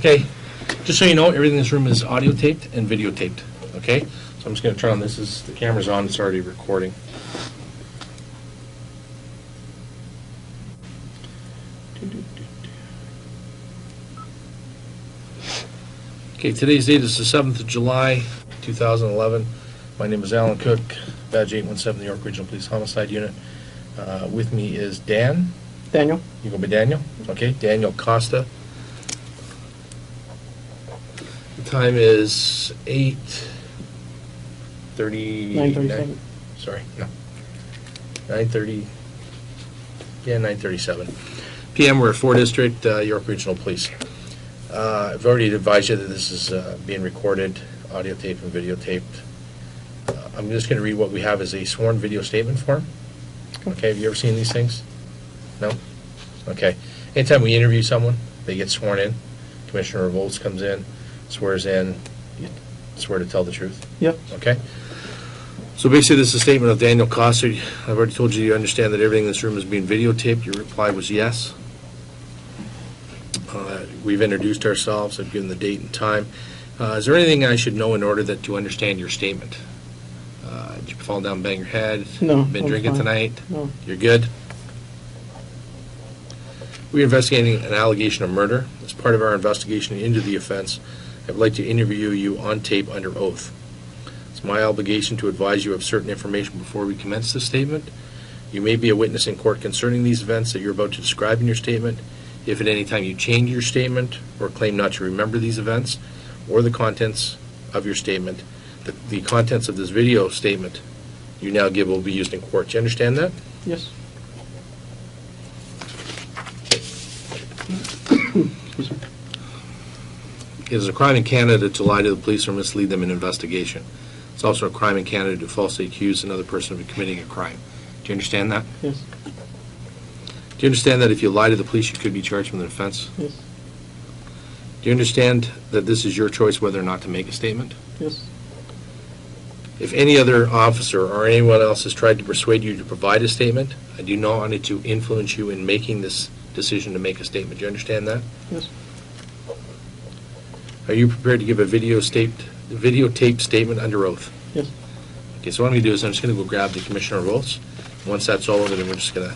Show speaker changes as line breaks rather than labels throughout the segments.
Okay, just so you know, everything in this room is audio taped and videotaped, okay? So I'm just going to turn on this. The camera's on. It's already recording. Okay, today's date is the 7th of July, 2011. My name is Alan Cook, Badge 817, the York Regional Police Homicide Unit. With me is Dan.
Daniel.
You go by Daniel? Okay, Daniel Costa. The time is 8:30.
9:37.
Sorry, no. 9:30. Yeah, 9:37 p.m. We're at 4 District, York Regional Police. I've already advised you that this is being recorded, audio taped and videotaped. I'm just going to read what we have as a sworn video statement form. Okay, have you ever seen these things? No? Okay. Anytime we interview someone, they get sworn in. Commissioner Revolts comes in, swears in, you swear to tell the truth.
Yep.
Okay? So basically this is a statement of Daniel Costa. I've already told you understand that everything in this room is being videotaped. Your reply was yes. We've introduced ourselves. I've given the date and time. Is there anything I should know in order to understand your statement? Did you fall down, bang your head?
No.
Been drinking
fine.
tonight?
No.
You're good? We're investigating an allegation of murder. As part of our investigation into the offense, I'd like to interview you on tape under oath. It's my obligation to advise you of certain information before we commence this statement. You may be a witness in court concerning these events that you're about to describe in your statement. If at any time you change your statement or claim not to remember these events or the contents of your statement, the contents of this video statement you now give will be used in court. Do you understand that?
Yes.
It is a crime in Canada to lie to the police or mislead them in an investigation. It's also a crime in Canada to falsely accuse another person of committing a crime. Do you understand that?
Yes.
Do you understand that if you lie to the police, you could be charged with an offense?
Yes.
Do you understand that this is your choice whether or not to make a statement?
Yes.
If any other officer or anyone else has tried to persuade you to provide a statement, I do not want it to influence you in making this decision to make a statement. Do you understand that?
Yes.
Are you prepared to give a videotaped statement under oath?
Yes.
Okay, so what I'm going to do is I'm just going to go grab the Commissioner of Oaths. Once that's all over, then we're just going to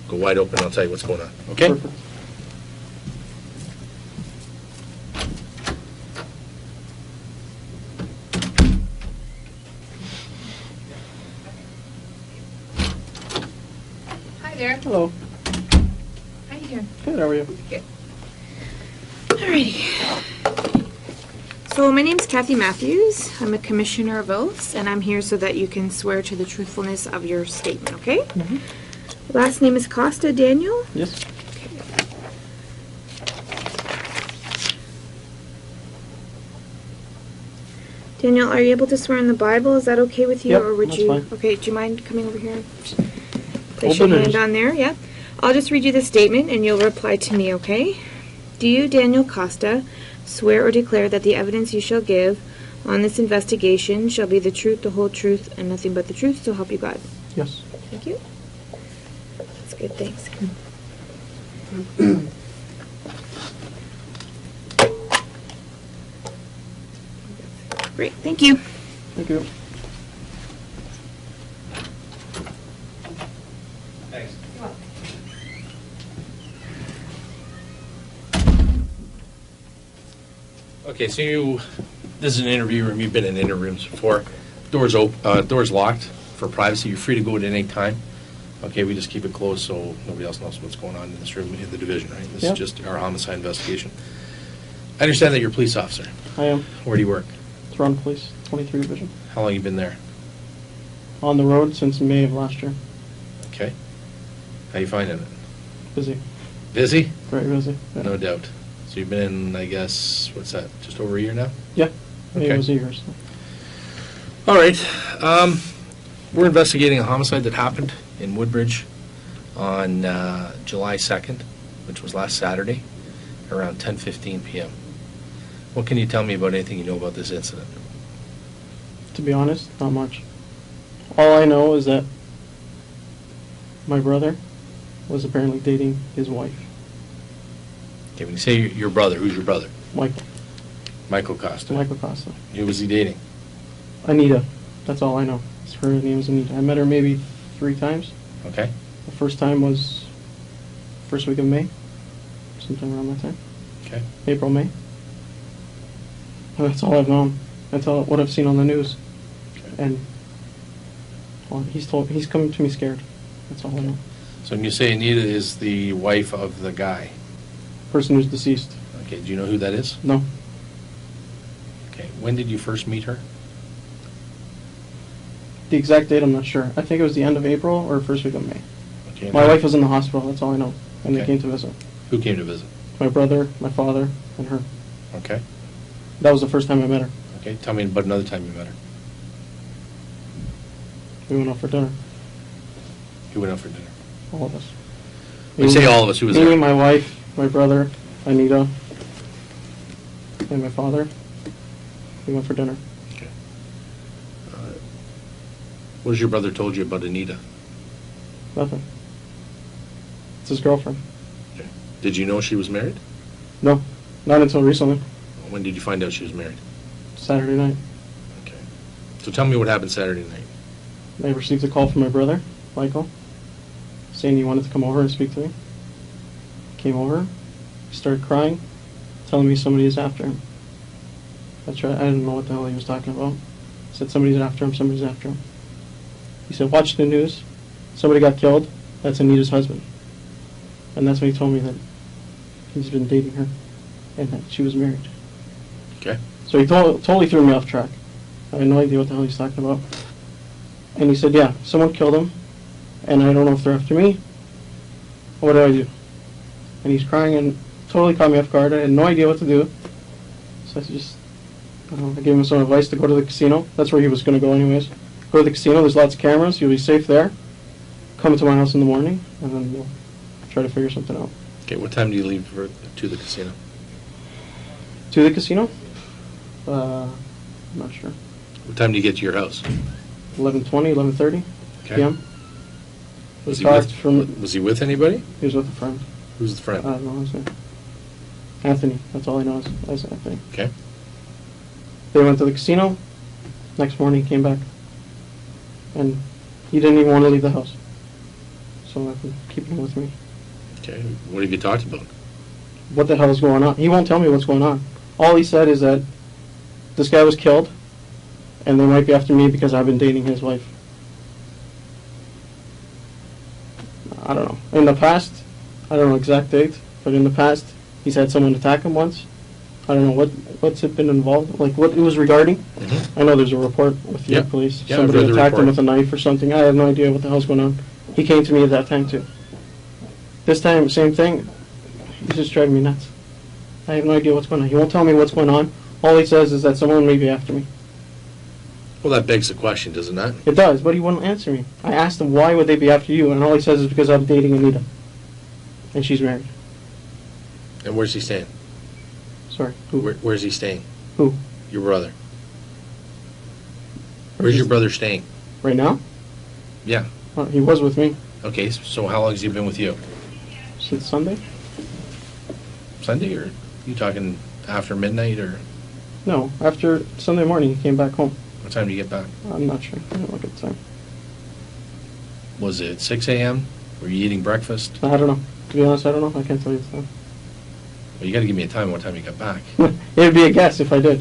go wide open and I'll tell you what's going on. Okay?
Perfect.
Hi there.
Hello.
How you doing?
Good. How are you?
Good. Alrighty. So my name's Kathy Matthews. I'm a Commissioner of Oaths, and I'm here so that you can swear to the truthfulness of your statement, okay?
Mm-hmm.
Last name is Costa, Daniel?
Yes.
Okay. Daniel, are you able to swear in the Bible? Is that okay with you?
Yep,
or would
that's
you?
fine.
Okay, do you mind coming over here? Place your
Open
hand
it.
on there, yeah. I'll just read you the statement and you'll reply to me, okay? Do you, Daniel Costa, swear or declare that the evidence you shall give on this investigation shall be the truth, the whole truth, and nothing but the truth, so help you God?
Yes.
Thank you. That's good, thanks. Great, thank you.
Thank you.
Thanks. Okay, so this is an interview room. You've been in interview rooms before. Doors locked for privacy. You're free to go at any time. Okay, we just keep it closed so nobody else knows what's going on in this room in the division, right? This
Yep.
is just our homicide investigation. I understand that you're a police officer.
I am.
Where do you work?
Toronto Police, 23 Division.
How long have you been there?
On the road since May of last year.
Okay. How you finding it?
Busy.
Busy?
Very busy. Yeah.
No doubt. So you've been in, I guess, what's that, just over a year now?
Yeah. May
Okay.
was a year. So.
All right. We're investigating a homicide that happened in Woodbridge on July 2nd, which was last Saturday, around 10:15 p.m. What can you tell me about anything you know about this incident?
To be honest, not much. All I know is that my brother was apparently dating his wife.
Okay, when you say your brother, who's your brother?
Michael.
Michael Costa.
Michael Costa.
Who was he dating?
Anita. That's all I know. Her name is Anita. I met her maybe 3 times.
Okay.
The first time was first week of May, sometime around that time.
Okay.
April, May. And that's all I've known. That's all what I've seen on the news.
Okay.
And well, he's coming to me scared. That's all I know.
So when you say Anita is the wife of the guy,
Person who's deceased.
okay, do you know who that is?
No.
Okay. When did you first meet her?
The exact date I'm not sure. I think it was the end of April or first week of May.
Okay.
My wife was in the hospital. That's all I know. And they
Okay.
came to visit.
Who came to visit?
My brother, my father, and her.
Okay.
That was the first time I met her.
Okay. Tell me about another time you met her.
We went out for dinner.
Who went out for dinner?
All of us.
When you say all of us, who was
me,
there?
my wife, my brother, Anita, and my father. We went for dinner.
Okay. What has your brother told you about Anita?
Nothing. It's his girlfriend.
Okay. Did you know she was married?
No, not until recently.
When did you find out she was married?
Saturday night.
Okay. So tell me what happened Saturday night.
I received a call from my brother, Michael, saying he wanted to come over and speak to me. Came over, he started crying, telling me somebody is after him. I didn't know what the hell he was talking about. He said somebody's after him, somebody's after him. He said, watch the news, somebody got killed, that's Anita's husband. And that's when he told me that he's been dating her and that she was married.
Okay.
So he totally threw me off track. I had no idea what the hell he's talking about. And he said, yeah, someone killed him, and I don't know if they're after me. What do I do? And he's crying and totally caught me off guard. I had no idea what to do. So I gave him some advice to go to the casino. That's where he was going to go anyways. Go to the casino, there's lots of cameras, you'll be safe there. Come to my house in the morning, and then we'll try to figure something out.
Okay, what time do you leave to the casino?
To the casino? I'm not sure.
What time do you get to your house?
11:20, 11:30
Okay.
p.m.
Was he,
talked from.
was he with anybody?
He was with a friend.
Who's the
I
friend?
don't know his name. Anthony. That's all I know as Anthony.
Okay.
They went to the casino. Next morning, he came back, and he didn't even want to leave the house. So I've been keeping him with me.
Okay. What have you talked about?
What the hell is going on? He won't tell me what's going on. All he said is that this guy was killed, and they might be after me because I've been dating his wife. I don't know. In the past, I don't know exact date, but in the past, he's had someone attack him once. I don't know what's it been involved, like what it was regarding.
Mm-hmm.
I know there's a report with the
Yep.
police.
Yeah, I've
Somebody
read the
attacked him
report.
with a knife or something. I have no idea what the hell's going on. He came to me at that time too. This time, same thing. He's just driving me nuts. I have no idea what's going on. He won't tell me what's going on. All he says is that someone may be after me.
Well, that begs the question, does it not?
It does, but he wouldn't answer me. I asked him, why would they be after you? And all he says is because I'm dating Anita. And she's married.
And where's he staying?
Sorry. Who?
Where's he staying?
Who?
Your brother. Where's your brother staying?
Right now?
Yeah.
He was with me
Okay, so how long has he been with you?
since Sunday.
Sunday, or you talking after midnight, or
No, after Sunday morning he came back home.
what time do you get back?
I'm not sure. I didn't look at the time.
Was it 6 a.m.? Were you eating breakfast?
I don't know. To be honest, I don't know. I can't tell you the time.
Well, you got to give me a time what time you got back.
It would be a guess if I did.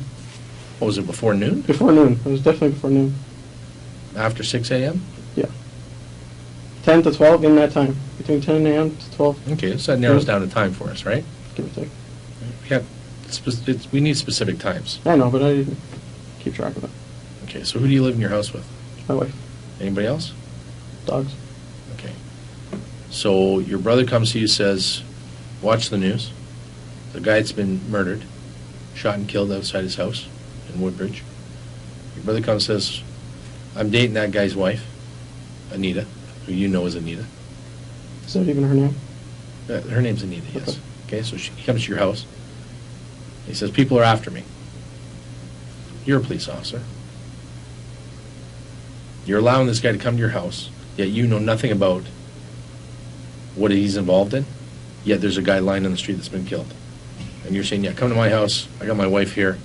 What was it, before noon?
Before noon. It was definitely before noon.
After 6 a.m.?
Yeah. 10 to 12 in that time. Between 10 a.m. to 12,
Okay, so that narrows down the time for us, right?
give or take.
We need specific times.
I know, but I didn't keep track of it.
Okay, so who do you live in your house with?
My wife.
Anybody else?
Dogs.
Okay. So your brother comes to you, says, watch the news. The guy's been murdered, shot and killed outside his house in Woodbridge. Your brother comes and says, I'm dating that guy's wife, Anita, who you know is Anita.
Is that even her name?
Her name's Anita, yes.
Okay.
Okay, so he comes to your house. He says, people are after me. You're a police officer. You're allowing this guy to come to your house, yet you know nothing about what he's involved in, yet there's a guy lying on the street that's been killed. And you're saying, yeah, come to my house, I got my wife here.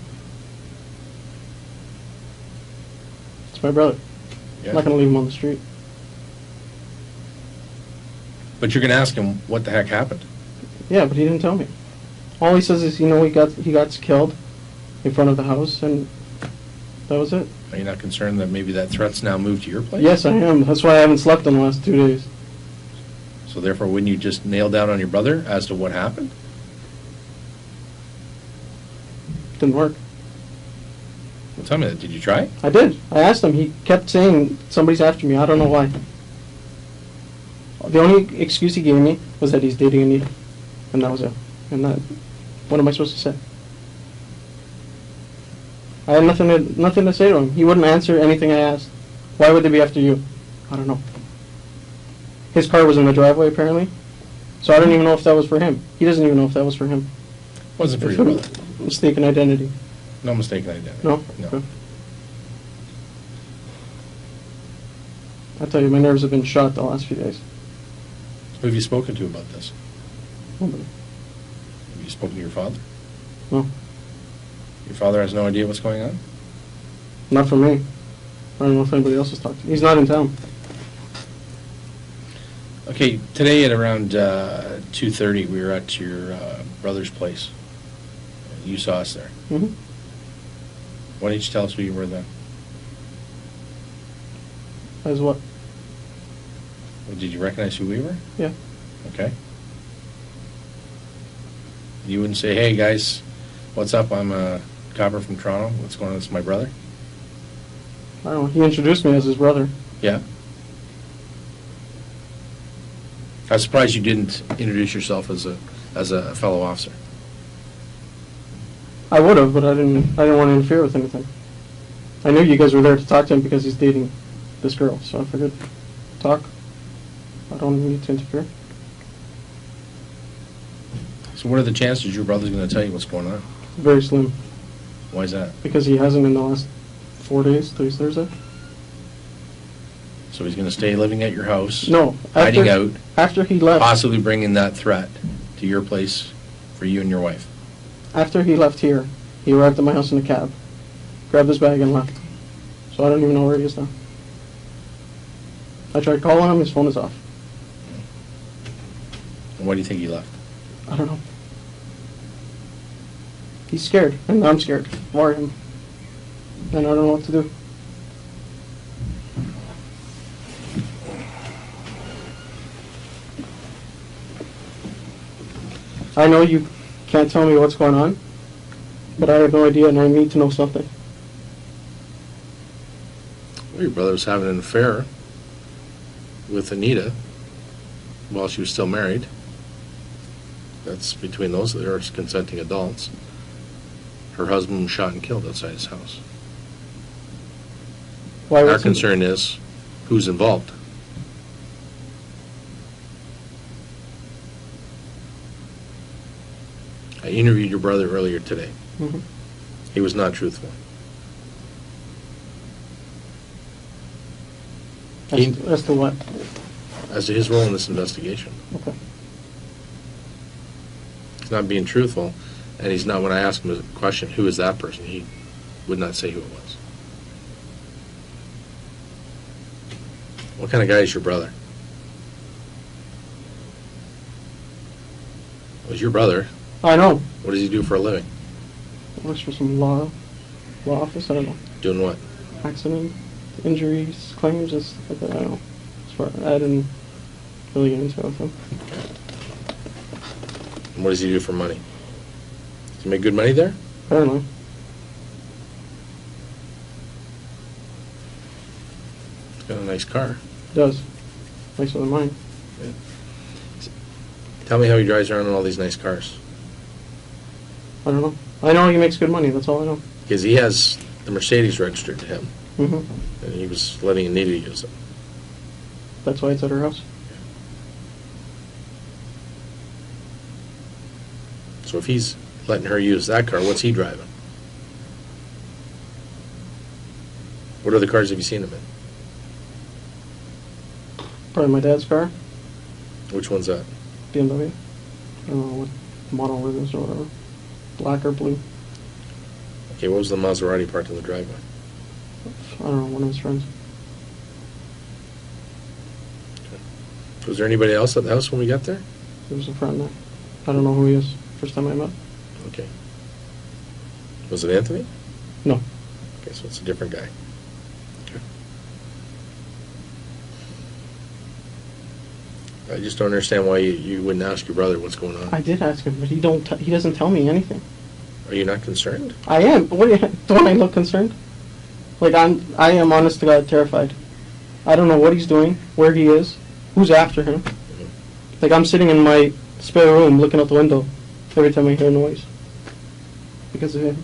It's my brother.
Yeah.
I'm not going to leave him on the street.
But you're going to ask him what the heck happened.
Yeah, but he didn't tell me. All he says is, he got killed in front of the house, and that was it.
Are you not concerned that maybe that threat's now moved to your place?
Yes, I am. That's why I haven't slept in the last 2 days.
So therefore, wouldn't you just nail down on your brother as to what happened?
Didn't work.
Well, tell me that. Did you try?
I did. I asked him. He kept saying somebody's after me. I don't know why. The only excuse he gave me was that he's dating Anita, and that was it. And that, what am I supposed to say? I had nothing to say to him. He wouldn't answer anything I asked. Why would they be after you? I don't know. His car was in the driveway apparently, so I don't even know if that was for him. He doesn't even know if that was for him.
Wasn't for your brother.
Mistaken identity.
No mistaken identity.
No?
No.
Okay. I tell you, my nerves have been shot the last few days.
Who have you spoken to about this?
Nobody.
Have you spoken to your father?
No.
Your father has no idea what's going on?
Not for me. I don't know if anybody else has talked to him. He's not in town.
Okay, today at around 2:30, we were at your brother's place. You saw us there.
Mm-hmm.
Why didn't you tell us who you were then?
As what?
Well, did you recognize who we were?
Yeah.
Okay. You wouldn't say, hey, guys, what's up? I'm a copper from Toronto. What's going on? This is my brother.
I don't know. He introduced me as his brother.
Yeah. I was surprised you didn't introduce yourself as a fellow officer.
I would have, but I didn't want to interfere with anything. I knew you guys were there to talk to him because he's dating this girl, so I figured, talk. I don't need to interfere.
So what are the chances your brother's going to tell you what's going on?
Very slim.
Why is that?
Because he hasn't in the last 4 days. Today's Thursday.
So he's going to stay living at your house?
No.
Hiding out?
After he left.
Possibly bringing that threat to your place for you and your wife?
After he left here, he arrived at my house in a cab, grabbed his bag and left. So I don't even know where he is now. I tried calling him, his phone is off.
And why do you think he left?
I don't know. He's scared, and I'm scared for him. And I don't know what to do. I know you can't tell me what's going on, but I have no idea and I need to know something.
Well, your brother was having an affair with Anita while she was still married. That's between those. They're consenting adults. Her husband was shot and killed outside his house.
Why
Our
was he-
concern is who's involved. I interviewed your brother earlier today.
Mhm.
He was not truthful.
As to what?
As to his role in this investigation.
Okay.
He's not being truthful, and he's not, when I asked him a question, who is that person, he would not say who it was. What kind of guy is your brother? Well, he's your brother.
I know.
What does he do for a living?
Works for some law office. I don't know.
Doing what?
Accident, injuries, claims, and stuff like that. I don't know. As far, I didn't really get into it with him.
And what does he do for money? Does he make good money there?
Apparently.
He's got a nice car.
Does. Nicer than mine.
Tell me how he drives around in all these nice cars.
I don't know. I know he makes good money. That's all I know.
Because he has the Mercedes registered to him,
Mm-hmm.
and he was letting Anita use it.
That's why it's at her house.
So if he's letting her use that car, what's he driving? What other cars have you seen him in?
Probably my dad's car.
Which one's that?
BMW. I don't know what model it is or whatever. black or blue.
Okay, what was the Maserati parked in the driveway?
I don't know, one of his friends.
Was there anybody else at the house when we got there?
There was a friend there. I don't know who he is. First time I met.
Okay. Was it Anthony?
No.
Okay, so it's a different guy. Okay. I just don't understand why you wouldn't ask your brother what's going on.
I did ask him, but he doesn't tell me anything.
Are you not concerned?
I am. But don't I look concerned? Like I am honest to God terrified. I don't know what he's doing, where he is, who's after him. Like I'm sitting in my spare room looking out the window every time I hear a noise because of him.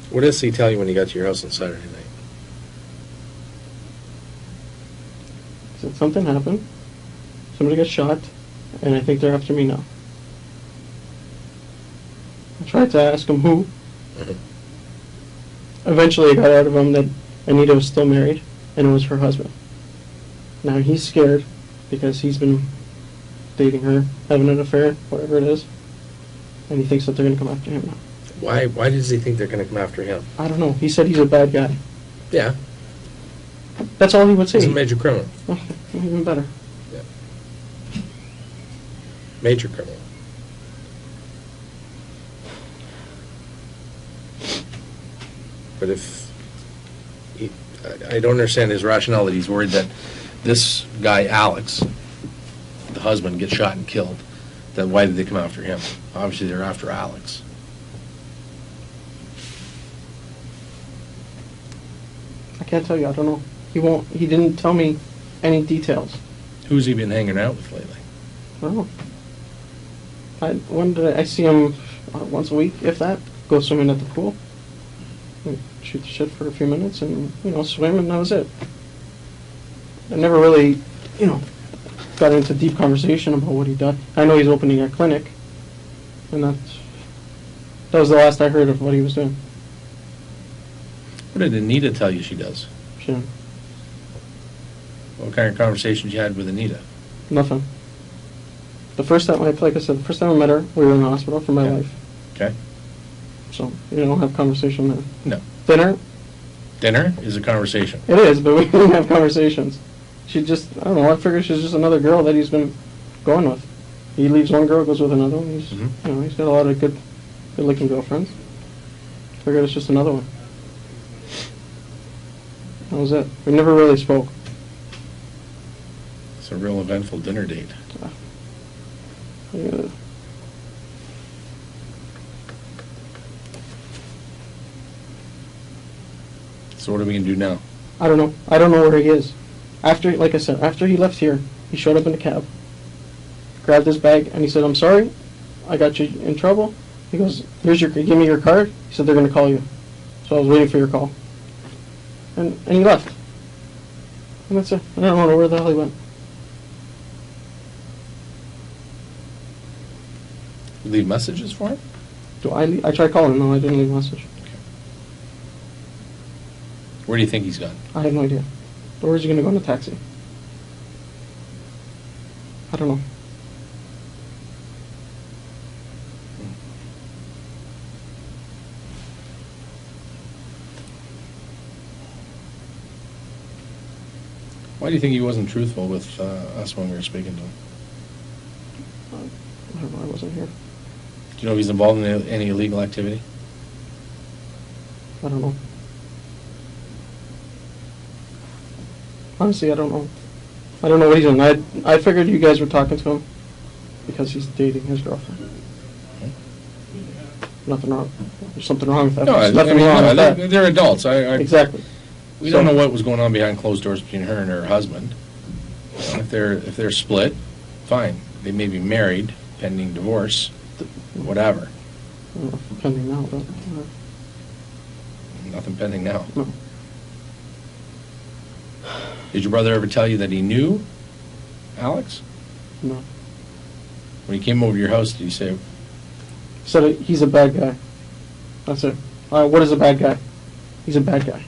What does he tell you when you got to your house on Saturday night?
He said something happened. Somebody got shot, and I think they're after me now. I tried to ask him who. Eventually I got out of him that Anita was still married, and it was her husband. Now he's scared because he's been dating her, having an affair, whatever it is, and he thinks that they're going to come after him now.
Why does he think they're going to come after him?
I don't know. He said he's a bad guy.
Yeah,
That's all he would say.
he's a major criminal.
Oh, even better.
Major criminal. But I don't understand his rationale that he's worried that this guy, Alex, the husband, gets shot and killed. Then why did they come after him? Obviously, they're after Alex.
I can't tell you. I don't know. He didn't tell me any details.
Who's he been hanging out with lately?
I don't know. When did I see him? Once a week, if that. Go swimming at the pool. And shoot the shit for a few minutes and, swim, and that was it. I never really, got into deep conversation about what he done. I know he's opening a clinic, and that was the last I heard of what he was doing.
What did Anita tell you she does?
Shit.
What kind of conversations you had with Anita?
Nothing. The first time, like I said, the first time I met her, we were in the hospital for my life.
Okay.
So, don't have conversation there.
No.
Dinner?
Dinner is a conversation.
It is, but we didn't have conversations. She just, I don't know, I figure she's just another girl that he's been going with. He leaves one girl, goes with another one. He's, he's got a lot of good-looking girlfriends. Figured it's just another one. That was it. We never really spoke.
It's a real eventful dinner date.
Yeah.
So what are we going to do now?
I don't know. I don't know where he is. After, like I said, after he left here, he showed up in the cab, grabbed his bag, and he said, "I'm sorry, I got you in trouble." He goes, give me your card." He said, "They're going to call you." So I was waiting for your call. And he left. And that's it. I don't know where the hell he went.
You leave messages for him?
I tried calling him. No, I didn't leave a message.
Where do you think he's gone?
I have no idea. Where's he going to go in a taxi? I don't know.
Why do you think he wasn't truthful with us when we were speaking to him?
I don't know. I wasn't here.
Do you know if he's involved in any illegal activity?
I don't know. Honestly, I don't know. I don't know what he's doing. I figured you guys were talking to him because he's dating his girlfriend. Nothing wrong. There's something wrong with that.
No,
There's nothing wrong with that.
They're adults.
Exactly.
We don't know what was going on behind closed doors between her and her husband. If they're split, fine. They may be married, pending divorce, whatever.
I don't know if pending now, but
Nothing pending now.
no.
Did your brother ever tell you that he knew Alex?
No.
When he came over to your house, did he say,
Said he's a bad guy. That's it. What is a bad guy? He's a bad guy.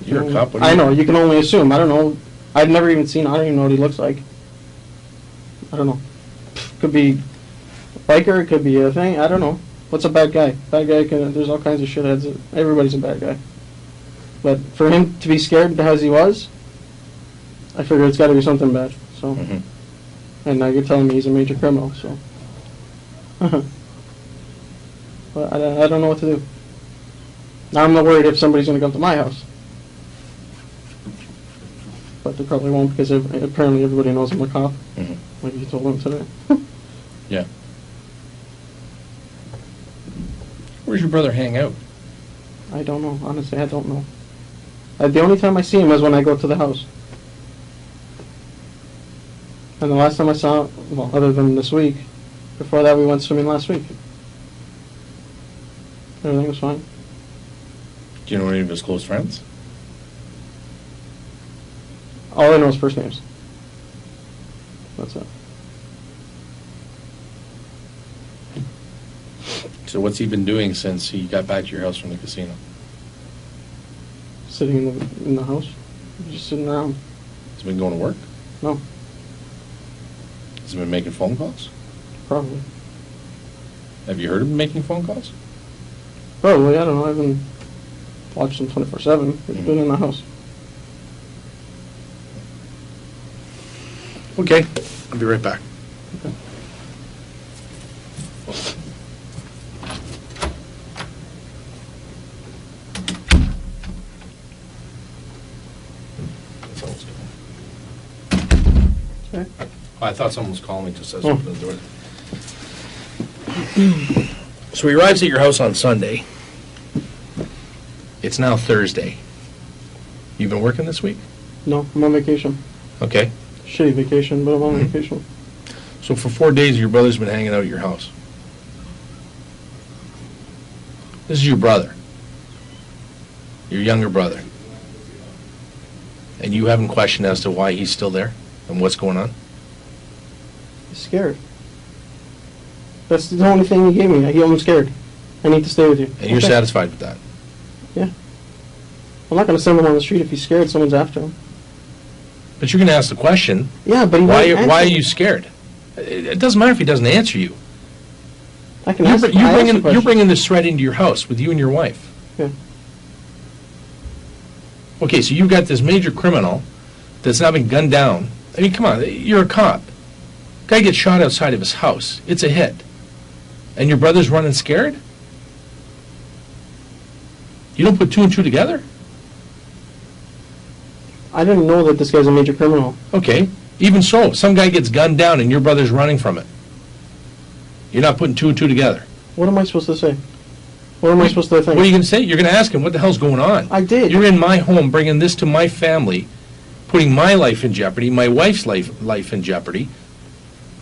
"You're a cop"?
I know. You can only assume. I don't know. I've never even seen. I don't even know what he looks like. I don't know. Could be a biker. It could be a thing. I don't know. What's a bad guy? Bad guy can. There's all kinds of shitheads. Everybody's a bad guy. But for him to be scared as he was, I figure it's got to be something bad. So, and now you're telling me he's a major criminal. So, but I don't know what to do. Now I'm not worried if somebody's going to come to my house. But they probably won't because apparently everybody knows I'm a cop. Like you told them today.
Yeah. Where's your brother hang out?
I don't know. Honestly, I don't know. The only time I see him is when I go to the house. And the last time I saw him, well, other than this week, before that we went swimming last week. Everything was fine.
Do you know any of his close friends?
All I know is first names. That's it.
So what's he been doing since he got back to your house from the casino?
Sitting in the house, just sitting around.
He's been going to work?
No,
Has he been making phone calls?
probably.
Have you heard of him making phone calls?
Probably, I don't know. I haven't watched him 24/7. He's been in the house.
Okay, I'll be right back.
Okay.
Someone's calling.
Okay.
Oh, I thought someone was calling me just as I
Oh.
opened the door. So he arrives at your house on Sunday. It's now Thursday. You've been working this week?
No, I'm on vacation.
Okay.
Shitty vacation, but I'm on vacation.
So for 4 days, your brother's been hanging out at your house. This is your brother. Your younger brother. And you haven't questioned as to why he's still there and what's going on?
He's scared. That's the only thing he gave me. I'm scared. I need to stay with you.
And you're
Okay.
satisfied with that?
Yeah. I'm not going to send him on the street if he's scared someone's after him.
But you're going to ask the question,
Yeah, but he
why
won't
are
answer.
you scared? It doesn't matter if he doesn't answer you.
I can
You're,
ask,
you're
I ask the
bringing
question.
this threat into your house with you and your wife.
Yeah.
Okay, so you've got this major criminal that's now been gunned down. I mean, come on, you're a cop. Guy gets shot outside of his house. It's a hit. And your brother's running scared? You don't put two and two together?
I didn't know that this guy's a major criminal.
Okay, even so, some guy gets gunned down and your brother's running from it. You're not putting two and two together.
What am I supposed to say? What am I supposed to think?
What are you going to say? You're going to ask him, what the hell's going on?
I did.
You're in my home, bringing this to my family, putting my life in jeopardy, my wife's life in jeopardy.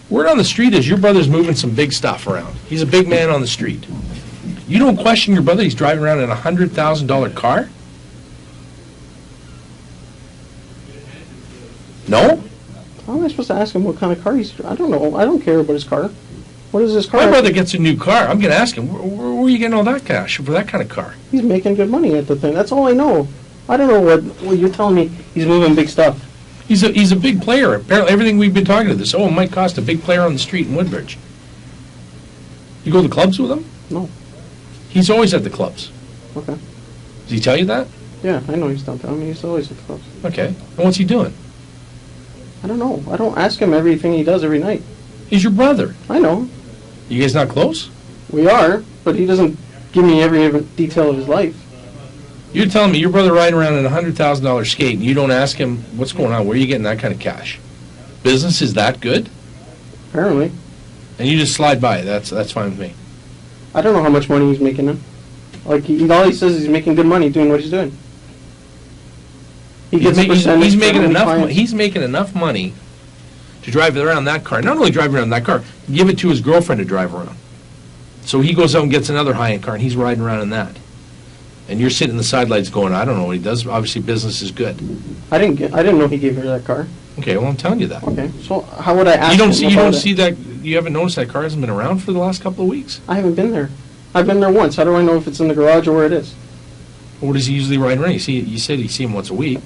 Word on the street is your brother's moving some big stuff around. He's a big man on the street. You don't question your brother, he's driving around in a $100,000 car? No?
How am I supposed to ask him what kind of car he's... I don't know. I don't care about his car. What is his car?
My brother gets a new car. I'm going to ask him, where are you getting all that cash for that kind of car?
He's making good money at the thing. That's all I know. I don't know what you're telling me. He's moving big stuff.
He's a big player. Apparently, everything we've been talking to this, it might cost a big player on the street in Woodbridge. You go to the clubs with him?
No.
He's always at the clubs.
Okay.
Does he tell you that?
Yeah, I know he's downtown. I mean, he's always at the clubs.
Okay. And what's he doing?
I don't know. I don't ask him everything he does every night.
He's your brother.
I know.
You guys not close?
We are, but he doesn't give me every detail of his life.
You're telling me your brother riding around in a $100,000 skate and you don't ask him, what's going on? Where are you getting that kind of cash? Business is that good?
Apparently.
And you just slide by. That's fine with me.
I don't know how much money he's making then. Like, all he says is he's making good money doing what he's doing. He gets a percentage
He's
for
making
how many
enough.
clients-
He's making enough money to drive around that car. Not only drive around that car, give it to his girlfriend to drive around. So he goes out and gets another high-end car, and he's riding around in that. And you're sitting in the sidelines going, I don't know what he does. Obviously, business is good.
I didn't know he gave her that car.
Okay, well, I'm telling you that.
Okay, so how would I ask
You don't
him
see. You
about
don't
it?
see that. You haven't noticed that car hasn't been around for the last couple of weeks.
I haven't been there. I've been there once. How do I know if it's in the garage or where it is?
What does he usually ride around? You said you see him once a week.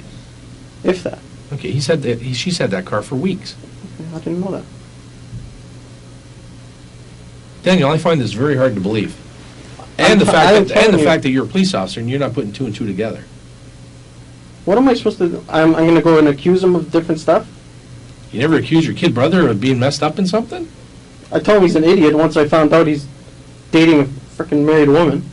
If that.
Okay, he said that she's had that car for weeks.
I didn't know that.
Daniel, I find this very hard to believe.
I'm
And the
t-
fact
I'm
that
telling you.
that you're a police officer and you're not putting two and two together.
What am I supposed to do? I'm going to go and accuse him of different stuff?
You never accuse your kid brother of being messed up in something?
I told him he's an idiot once I found out he's dating a freaking married woman.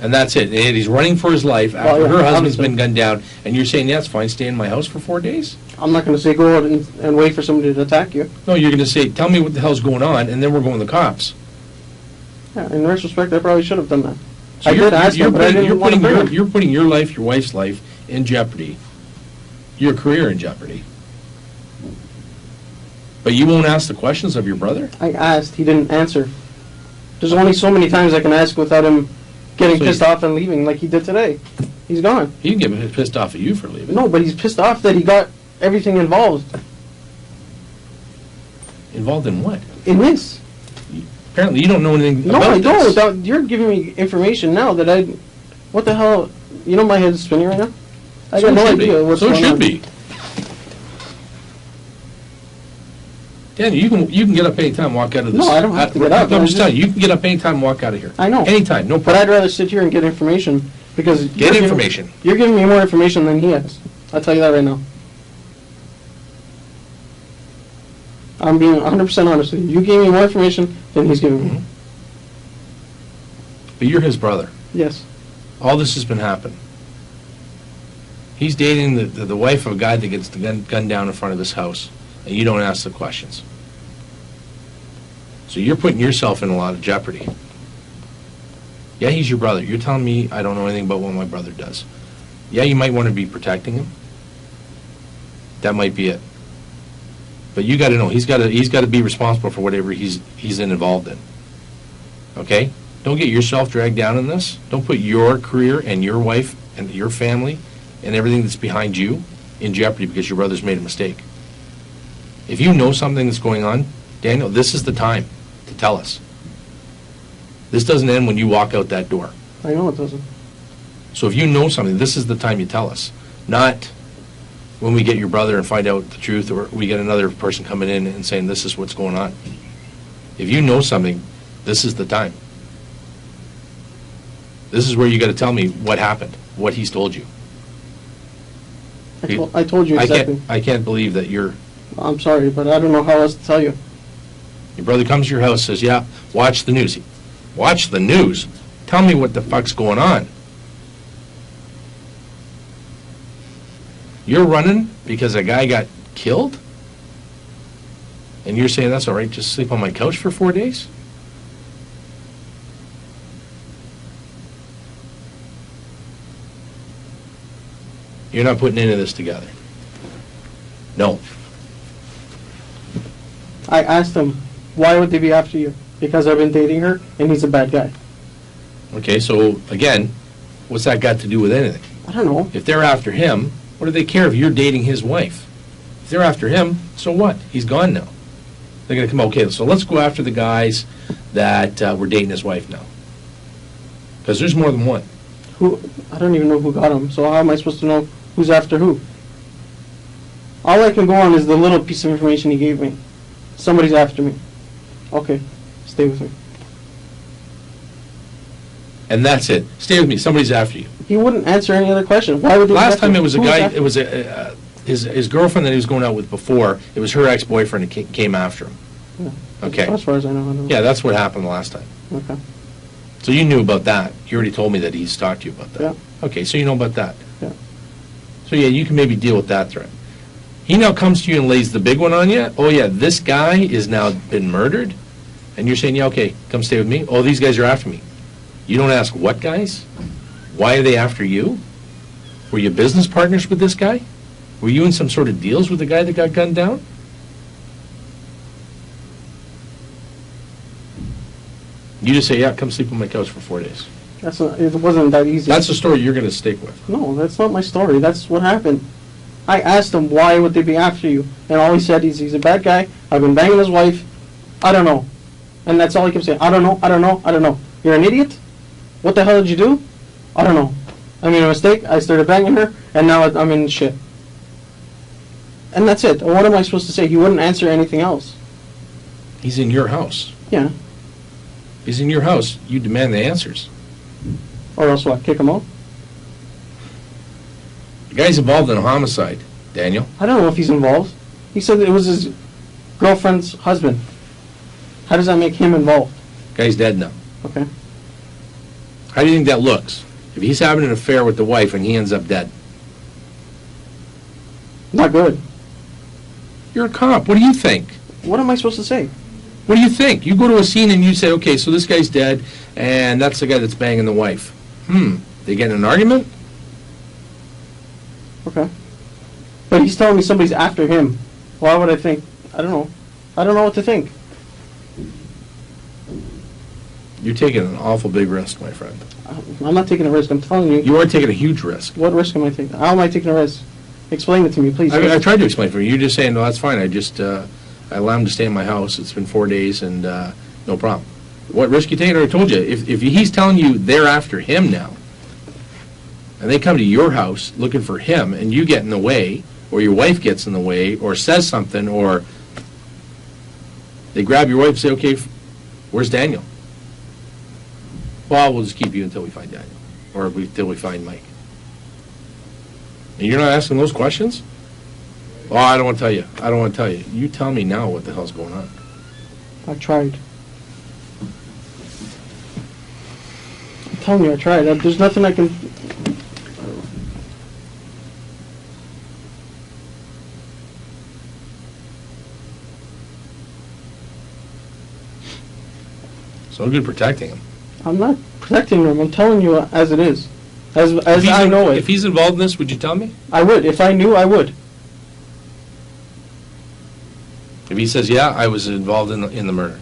And that's it. And he's running for his life after
Well, yeah,
her husband's
obviously.
been gunned down, and you're saying, yeah, it's fine, stay in my house for 4 days?
I'm not going to say go out and wait for somebody to attack you.
No, you're going to say, tell me what the hell's going on, and then we're going to the cops.
Yeah, in retrospect, I probably should have done that.
So
I did ask him, but I didn't want to bring him.
You're putting your life, your wife's life in jeopardy, your career in jeopardy. But you won't ask the questions of your brother?
I asked, he didn't answer. There's only so many times I can ask without him getting
So
pissed off and leaving like he did today. He's gone.
He can get pissed off at you for leaving.
No, but he's pissed off that he got everything involved
Involved in what?
in this.
Apparently you don't know anything
No,
about
I
this.
don't. You're giving me information now that I... What the hell? You know my head's spinning right now? I
So
got no
it should
idea
be.
what's
So it
going
should
on.
be. Daniel, you can get up anytime and walk out of this.
No, I don't have to get up.
I'm just telling you, you can get up anytime and walk out of here.
I know.
Anytime, no
But
problem.
I'd rather sit here and get information because...
Get information.
You're giving me more information than he has. I'll tell you that right now. I'm being 100% honest with you. You gave me more information than he's giving me.
But you're his brother.
Yes.
All this has been happening. He's dating the wife of a guy that gets the gun down in front of his house, and you don't ask the questions. So you're putting yourself in a lot of jeopardy. Yeah, he's your brother. You're telling me I don't know anything about what my brother does. Yeah, you might want to be protecting him. That might be it. But you got to know he's got to be responsible for whatever he's involved in. Okay? Don't get yourself dragged down in this. Don't put your career and your wife and your family and everything that's behind you in jeopardy because your brother's made a mistake. If you know something that's going on, Daniel, this is the time to tell us. This doesn't end when you walk out that door.
I know it doesn't.
So if you know something, this is the time you tell us. Not when we get your brother and find out the truth, or we get another person coming in and saying this is what's going on. If you know something, this is the time. This is where you got to tell me what happened, what he's told you.
I told you exactly.
I can't believe that your
I'm sorry, but I don't know how else to tell you.
brother comes to your house, says, yeah, watch the news. Watch the news? Tell me what the fuck's going on. You're running because a guy got killed? And you're saying that's all right, just sleep on my couch for 4 days? You're not putting any of this together. No.
I asked him, why would they be after you? Because I've been dating her and he's a bad guy.
Okay, so again, what's that got to do with anything?
I don't know.
If they're after him, what do they care if you're dating his wife? If they're after him, so what? He's gone now. They're going to come, okay, so let's go after the guys that were dating his wife now. Because there's more than one.
Who? I don't even know who got him, so how am I supposed to know who's after who? All I can go on is the little piece of information he gave me. Somebody's after me. Okay, stay with me.
And that's it. Stay with me. Somebody's after you.
He wouldn't answer any other question. Why would they be
Last
after
time
me?
it was a
Who
guy,
after
it was his girlfriend that he was going out with before, it was her ex-boyfriend that came after him.
Yeah.
Okay.
As far as I know.
Yeah, that's what happened the last time.
Okay.
So you knew about that. You already told me that he's talked to you about that.
Yeah.
Okay, so you know about that.
Yeah.
So yeah, you can maybe deal with that threat. He now comes to you and lays the big one on you. Oh yeah, this guy is now been murdered, and you're saying, yeah, okay, come stay with me. Oh, these guys are after me. You don't ask what guys? Why are they after you? Were you business partners with this guy? Were you in some sort of deals with the guy that got gunned down? You just say, yeah, come sleep on my couch for 4 days.
That's not, it wasn't that easy.
That's the story you're going to stick with.
No, that's not my story. That's what happened. I asked him, why would they be after you? And all he said is, he's a bad guy. I've been banging his wife. I don't know. And that's all he kept saying. I don't know, I don't know, I don't know. You're an idiot? What the hell did you do? I don't know. I made a mistake. I started banging her, and now I'm in shit. And that's it. What am I supposed to say? He wouldn't answer anything else.
He's in your house.
Yeah.
He's in your house. You demand the answers.
Or else what? Kick him out?
The guy's involved in a homicide, Daniel.
I don't know if he's involved. He said it was his girlfriend's husband. How does that make him involved?
Guy's dead now.
Okay.
How do you think that looks? If he's having an affair with the wife and he ends up dead.
Not good.
You're a cop. What do you think?
What am I supposed to say?
What do you think? You go to a scene and you say, okay, so this guy's dead, and that's the guy that's banging the wife. They get in an argument?
Okay. But he's telling me somebody's after him. Why would I think? I don't know. I don't know what to think.
You're taking an awful big risk, my friend.
I'm not taking a risk. I'm telling you.
You are taking a huge risk.
What risk am I taking? How am I taking a risk? Explain it to me, please.
I tried to explain for you. You're just saying, no, that's fine. I allow him to stay in my house. It's been 4 days, and no problem. What risk you taking? I told you. If he's telling you they're after him now, and they come to your house looking for him, and you get in the way, or your wife gets in the way, or says something, or they grab your wife and say, okay, where's Daniel? Well, we'll just keep you until we find Daniel, or until we find Mike. And you're not asking those questions? Oh, I don't want to tell you. I don't want to tell you. You tell me now what the hell's going on.
I tried. I'm telling you, I tried. There's nothing I can...
So good protecting him.
I'm not protecting him. I'm telling you as it is. As I know it.
If he's involved in this, would you tell me?
I would. If I knew, I would.
If he says, yeah, I was involved in the murder.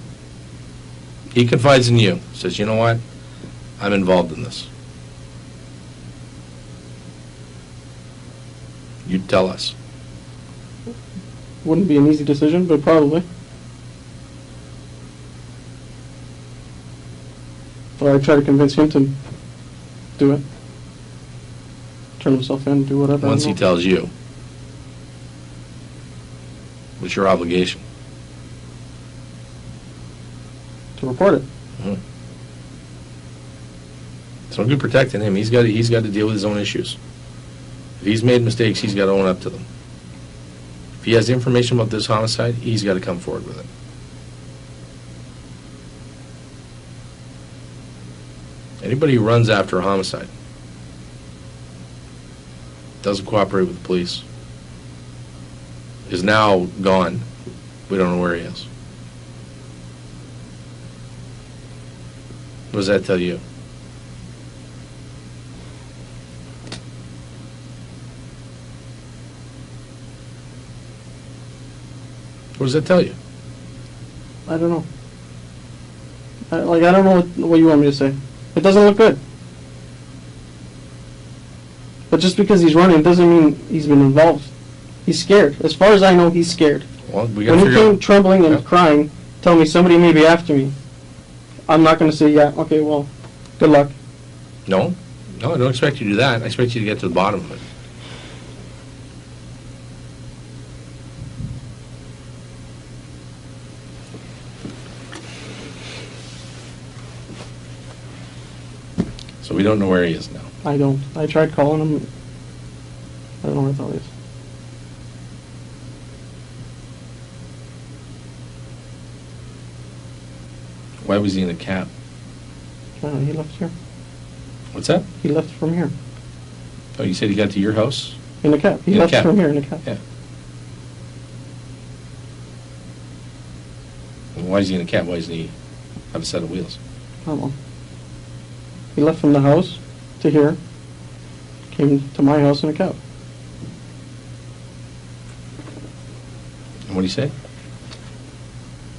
He confides in you. Says, you know what? I'm involved in this. You'd tell us.
Wouldn't be an easy decision, but probably. Or I'd try to convince him to do it. Turn himself in, do whatever.
Once he tells you. What's your obligation?
To report it.
Mm-hmm. So good protecting him. He's got to deal with his own issues. If he's made mistakes, he's got to own up to them. If he has information about this homicide, he's got to come forward with it. Anybody who runs after a homicide, doesn't cooperate with the police, is now gone. We don't know where he is. What does that tell you? What does that tell you?
I don't know. I don't know what you want me to say. It doesn't look good. But just because he's running doesn't mean he's been involved. He's scared. As far as I know, he's scared.
Well, we got to
When he
figure
came
out.
trembling and
Yeah.
crying, telling me somebody may be after me, I'm not going to say, yeah, okay, well, good luck.
No, I don't expect you to do that. I expect you to get to the bottom of it. So we don't know where he is now.
I don't. I tried calling him. I don't know where the hell he is.
Why was he in a cab?
I don't know, he left here.
What's that?
He left from here.
Oh, you said he got to your house?
In a cab. He
In a
left
cab.
from here in a cab.
Yeah. And why is he in a cab? Why doesn't he have a set of wheels?
I don't know. He left from the house to here, came to my house in a cab.
And what did he say?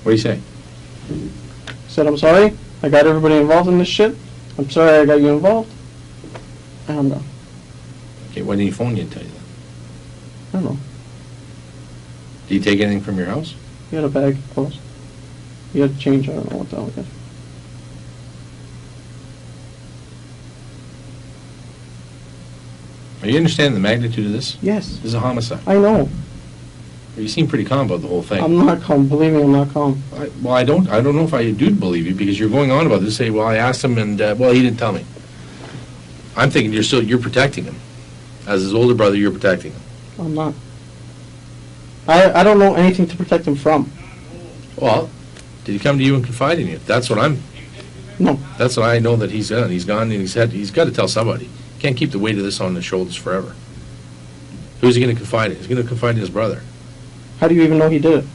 What did he say?
Said, I'm sorry, I got everybody involved in this shit. I'm sorry I got you involved. And I'm gone.
Okay, why didn't he phone you and tell you that?
I don't know.
Did he take anything from your house?
He had a bag of clothes. He had change, I don't know what the hell it is.
Are you understanding the magnitude of this?
Yes,
This is a homicide.
I know.
You seem pretty calm about the whole thing.
I'm not calm. Believe me, I'm not calm.
I don't know if I do believe you, because you're going on about this. Say, well, I asked him, and well, he didn't tell me. I'm thinking you're protecting him. As his older brother, you're protecting him.
I'm not. I don't know anything to protect him from.
Well, did he come to you and confide in you? That's what
No.
That's what I know that he's done. He's gone and he's got to tell somebody. He can't keep the weight of this on his shoulders forever. Who's he going to confide in? He's going to confide in his brother.
How do you even know he did it?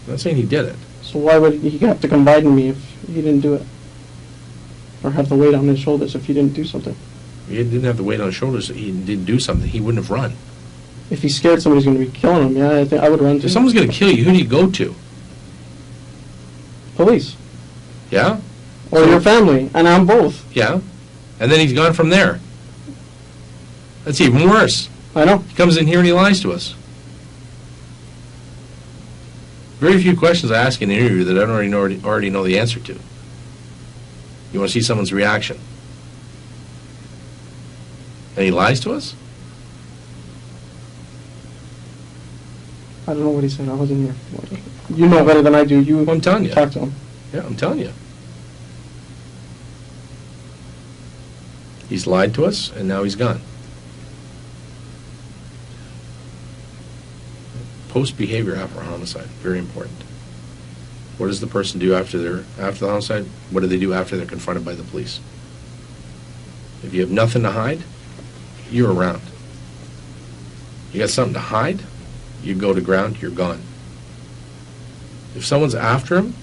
I'm not saying he did it.
So why would he have to confide in me if he didn't do it? Or have the weight on his shoulders if he didn't do something?
He didn't have the weight on his shoulders. He didn't do something. He wouldn't have run.
If he's scared somebody's going to be killing him, yeah, I think I would run too.
If someone's going to kill you, who do you go to?
Police.
Yeah?
Or
So-
your family, and I'm both.
Yeah? And then he's gone from there. That's even worse.
I know.
He comes in here and he lies to us. Very few questions I ask in an interview that I don't already know the answer to. You want to see someone's reaction. And he lies to us?
I don't know what he said. I wasn't here. You know better than I do. You
Well, I'm telling you.
talk to him.
Yeah, I'm telling you. He's lied to us, and now he's gone. Post-behavior after a homicide, very important. What does the person do after the homicide? What do they do after they're confronted by the police? If you have nothing to hide, you're around. You got something to hide, you go to ground, you're gone. If someone's after him,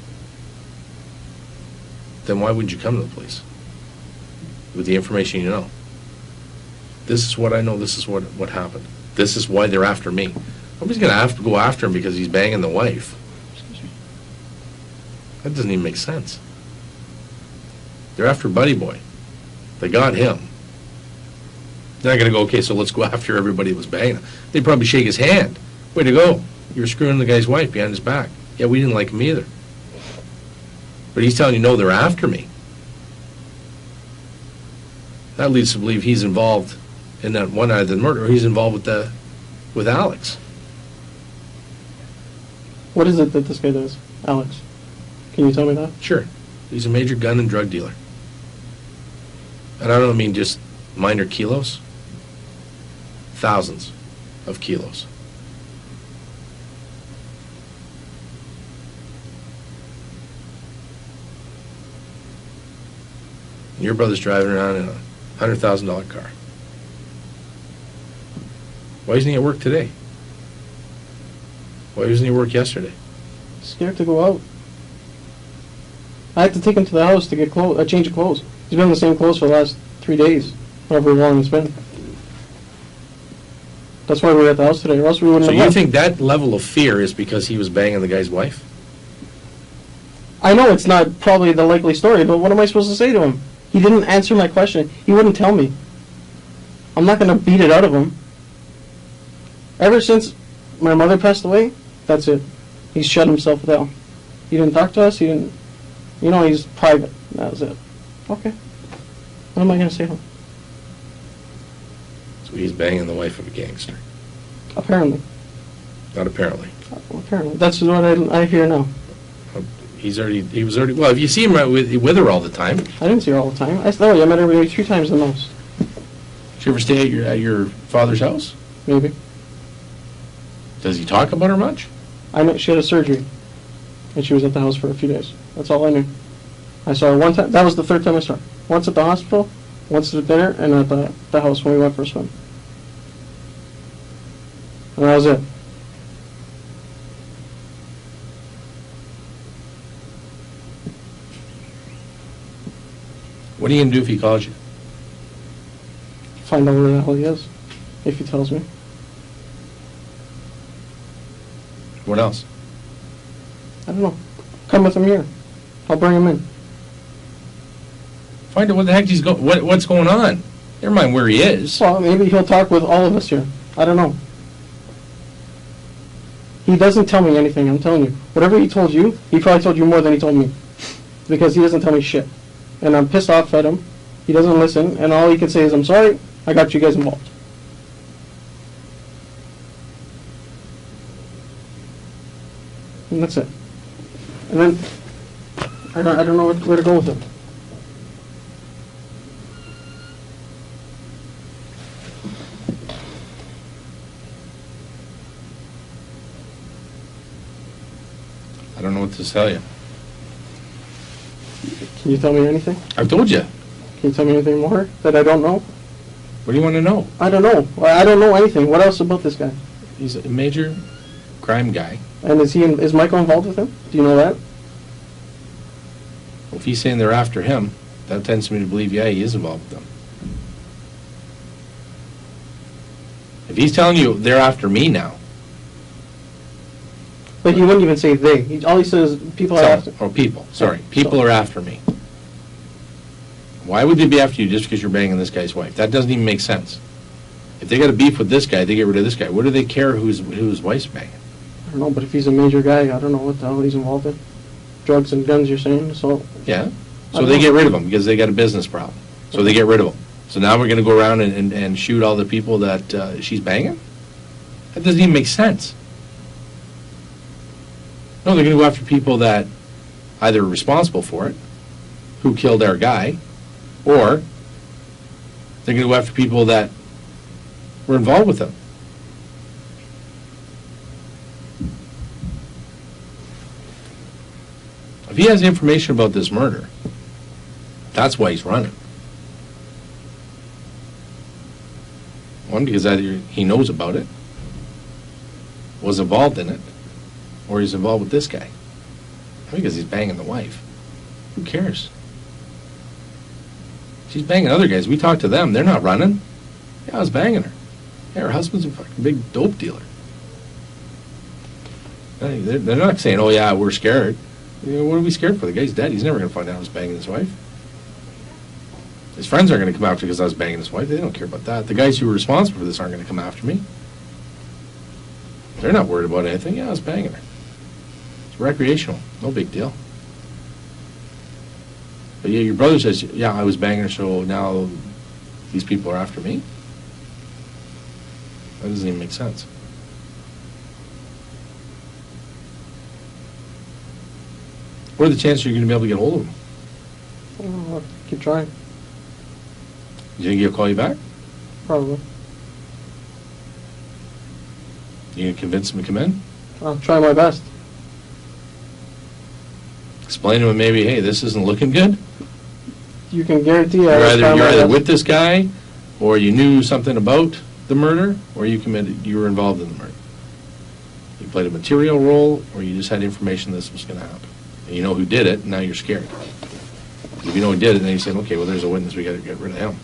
then why wouldn't you come to the police? With the information you know. This is what I know, this is what happened. This is why they're after me. Nobody's going to have to go after him because he's banging the wife. That doesn't even make sense. They're after Buddy Boy. They got him. They're not going to go, okay, so let's go after everybody that was banging him. They'd probably shake his hand. Way to go. You were screwing the guy's wife behind his back. Yeah, we didn't like him either. But he's telling you, no, they're after me. That leads to believe he's involved in that one either the murder or he's involved with Alex.
What is it that this guy does, Alex? Can you tell me that?
Sure. He's a major gun and drug dealer. And I don't mean just minor kilos. Thousands of kilos. And your brother's driving around in a $100,000 car. Why isn't he at work today? Why wasn't he at work yesterday?
Scared to go out. I had to take him to the house to get a change of clothes. He's been in the same clothes for the last 3 days, however long it's been. That's why we were at the house today, or else we wouldn't
So
have
you
left.
think that level of fear is because he was banging the guy's wife?
I know it's not probably the likely story, but what am I supposed to say to him? He didn't answer my question. He wouldn't tell me. I'm not going to beat it out of him. Ever since my mother passed away, that's it. He's shut himself down. He didn't talk to us. He didn't, he's private. That was it. Okay. What am I going to say to him?
So he's banging the wife of a gangster.
Apparently.
Not apparently.
Apparently. That's what I hear now.
He was already, well, if you see him with her all the time.
I didn't see her all the time. I met her maybe 3 times the most.
Did you ever stay at your father's house?
Maybe.
Does he talk about her much?
I know she had a surgery, and she was at the house for a few days. That's all I knew. I saw her one time. That was the 3rd time I saw her. Once at the hospital, once at dinner, and at the house when we went for a swim. And that was it.
What are you going to do if he calls you?
Find out where the hell he is, if he tells me.
What else?
I don't know. Come with him here. I'll bring him in.
Find out what the heck what's going on. Never mind where he is.
Well, maybe he'll talk with all of us here. I don't know. He doesn't tell me anything, I'm telling you. Whatever he told you, he probably told you more than he told me. Because he doesn't tell me shit. And I'm pissed off at him. He doesn't listen, and all he can say is, I'm sorry, I got you guys involved. And that's it. And then, I don't know where to go with it.
I don't know what to tell you.
Can you tell me anything?
I've told you.
Can you tell me anything more that I don't know?
What do you want to know?
I don't know. I don't know anything. What else about this guy?
He's a major crime guy.
And is Michael involved with him? Do you know that?
If he's saying they're after him, that tends me to believe, yeah, he is involved with them. If he's telling you they're after me now,
But he wouldn't even say they. All he says is people are after.
or people, sorry,
Yeah,
people
so-
are after me. Why would they be after you just because you're banging this guy's wife? That doesn't even make sense. If they got a beef with this guy, they get rid of this guy. What do they care who his wife's banging?
I don't know, but if he's a major guy, I don't know what the hell he's involved in. Drugs and guns, you're saying, so.
Yeah?
I
So
don't
they
know.
get rid of him because they got a business problem. So they get rid of him. So now we're going to go around and shoot all the people that she's banging? That doesn't even make sense. No, they're going to go after people that either are responsible for it, who killed our guy, or they're going to go after people that were involved with him. If he has information about this murder, that's why he's running. One, because either he knows about it, was involved in it, or he's involved with this guy. Because he's banging the wife. Who cares? She's banging other guys. We talked to them. They're not running. Yeah, I was banging her. Yeah, her husband's a fucking big dope dealer. They're not saying, oh yeah, we're scared. You know, what are we scared for? The guy's dead. He's never going to find out I was banging his wife. His friends aren't going to come after because I was banging his wife. They don't care about that. The guys who were responsible for this aren't going to come after me. They're not worried about anything. Yeah, I was banging her. It's recreational. No big deal. But yeah, your brother says, yeah, I was banging her, so now these people are after me? That doesn't even make sense. What are the chances you're going to be able to get hold of him?
I don't know, I'll keep trying,
You think he'll call you back?
probably.
You going to convince him to come in?
I'll try my best.
Explain to him maybe, hey, this isn't looking good.
You can guarantee
You're
I'll
either,
try
you're
my
either
best.
with this guy, or you knew something about the murder, or you were involved in the murder. You played a material role, or you just had information this was going to happen. And you know who did it, and now you're scared. If you know who did it, then you say, okay, well, there's a witness, we got to get rid of him.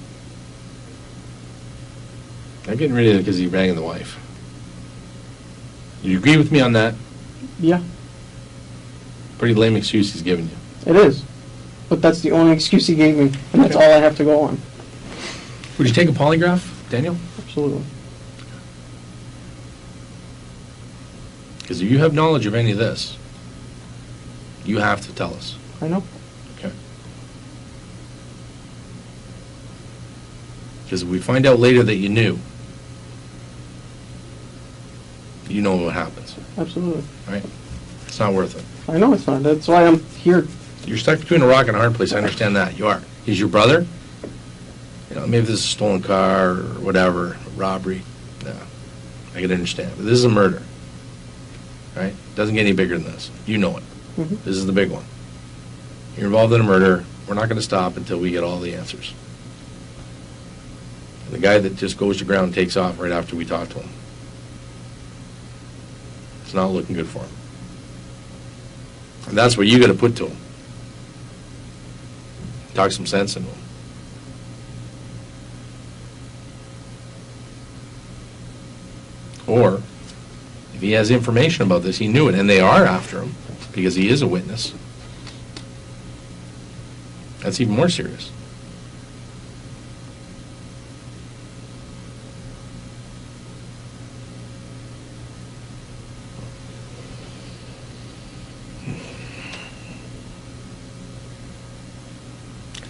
Not getting rid of it because he's banging the wife. You agree with me on that?
Yeah,
Pretty lame excuse he's giving you.
it is. But that's the only excuse he gave me, and that's all I have to go on.
Would you take a polygraph, Daniel?
Absolutely.
Because if you have knowledge of any of this, you have to tell us.
I know.
Okay. Because if we find out later that you knew, you know what happens.
Absolutely.
Right? It's not worth it.
I know it's not. That's why I'm here.
You're stuck between a rock and a hard place. I understand that. You are. He's your brother. You know, maybe this is a stolen car or whatever, robbery. No, I can understand. But this is a murder. Right? Doesn't get any bigger than this. You know it.
Mhm.
This is the big one. You're involved in a murder. We're not going to stop until we get all the answers. And the guy that just goes to ground and takes off right after we talk to him. It's not looking good for him. And that's what you got to put to him. Talk some sense into him. Or, if he has information about this, he knew it, and they are after him, because he is a witness, that's even more serious.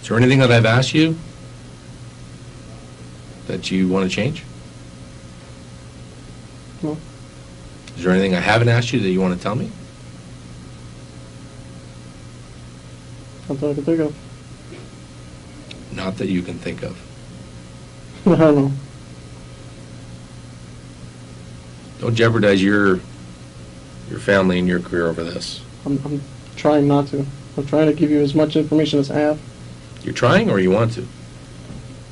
Is there anything that I've asked you that you want to change?
No.
Is there anything I haven't asked you that you want to tell me?
Not that I can think of.
Not that you can think of.
I don't know.
Don't jeopardize your family and your career over this.
I'm trying not to. I'm trying to give you as much information as I have.
You're trying or you want to?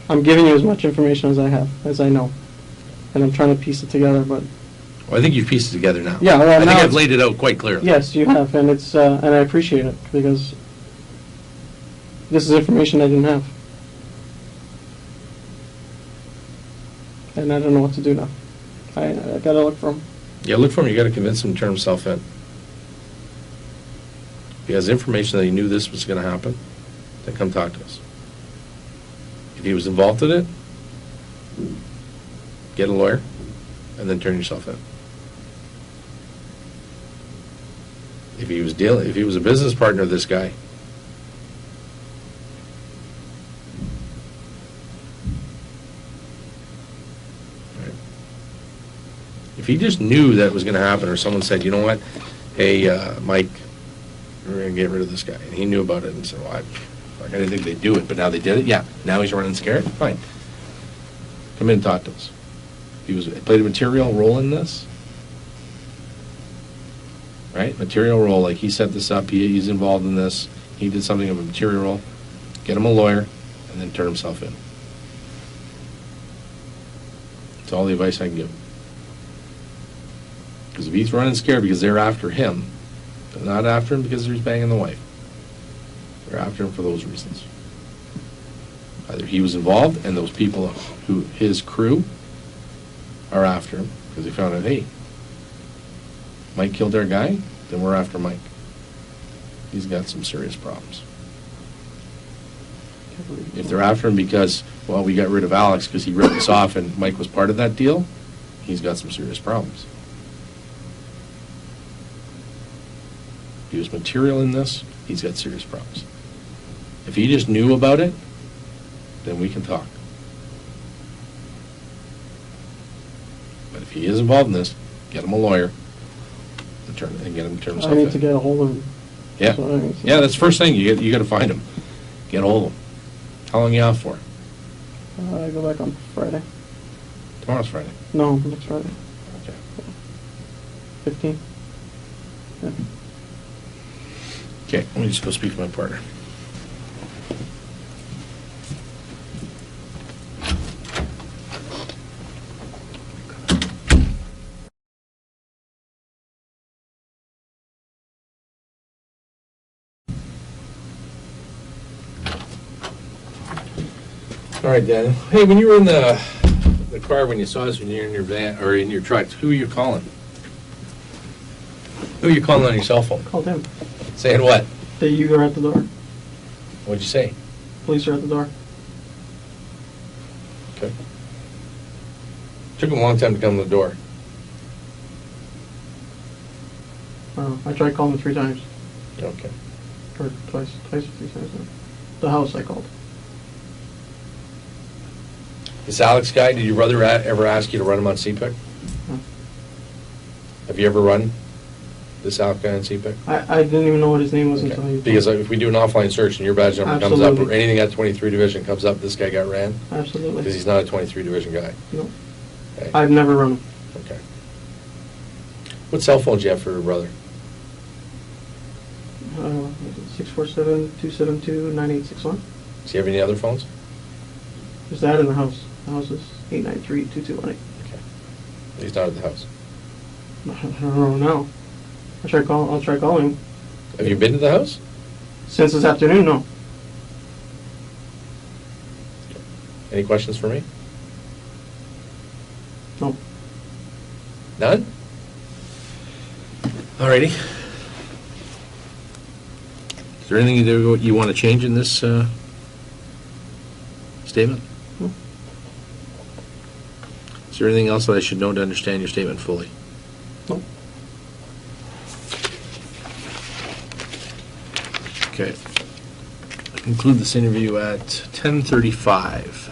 I'm giving you as much information as I have, as I know. And I'm trying to piece it together, but
Well, I think you've pieced it together now.
yeah, well,
I think
now
I've
it's-
laid it out quite clearly.
yes, you have, and it's and I appreciate it because this is information I didn't have. And I don't know what to do now. I gotta look for him.
Yeah, look for him. You got to convince him to turn himself in. If he has information that he knew this was going to happen, then come talk to us. If he was involved in it, get a lawyer, and then turn yourself in. If he was a business partner of this guy, if he just knew that was going to happen, or someone said, you know what, hey, Mike, we're going to get rid of this guy, and he knew about it, and said, well, I didn't think they'd do it, but now they did it, yeah, now he's running scared, fine. Come in and talk to us. If he played a material role in this, right, material role, like he set this up, he's involved in this, he did something of a material role, get him a lawyer, and then turn himself in. That's all the advice I can give him. Because if he's running scared because they're after him, they're not after him because he's banging the wife. They're after him for those reasons. Either he was involved and those people who, his crew, are after him because they found out, hey, Mike killed our guy, then we're after Mike. He's got some serious problems. If they're after him because, well, we got rid of Alex because he ripped us off and Mike was part of that deal, he's got some serious problems. If he was material in this, he's got serious problems. If he just knew about it, then we can talk. But if he is involved in this, get him a lawyer and get him to turn himself
I need
in.
to get a hold of him.
Yeah,
That's what I need to-
yeah. That's the first thing you got to find him. Get a hold of him. How long are you out for?
I go back on Friday.
Tomorrow's Friday.
No, next Friday.
Okay.
15. Yeah.
Okay. Let me just go speak to my partner. All right, Daniel. Hey, when you were in the car, when you saw us, when you were in your van or in your truck, who are you calling? Who are you calling on your cell phone?
Called him.
Saying what?
That you are at the door.
What'd you say?
Police are at the door.
Okay. Took him a long time to come to the door.
I tried calling him 3 times.
Okay.
Or twice or 3 times. The house I called.
This Alex guy, did your brother ever ask you to run him on CPIC?
No.
Have you ever run this Alex guy on CPIC?
I didn't even know what his name was until you.
Because if we do an offline search and your badge number comes up, or
Absolutely.
anything at 23 Division comes up, this guy got ran? Because
Absolutely.
he's not a 23 Division guy.
No.
Okay.
I've never run him.
Okay. What cell phone do you have for your brother?
647-272-9861.
Does he have any other phones?
There's that in the house. The house is 893-2218.
Okay. He's not at the house.
I don't know now. I'll try calling.
Have you been to the house?
Since this afternoon, no.
Any questions for me?
No.
None? Alrighty. Is there anything you want to change in this statement?
No.
Is there anything else that I should know to understand your statement fully?
No.
Okay. I conclude this interview at 10:35.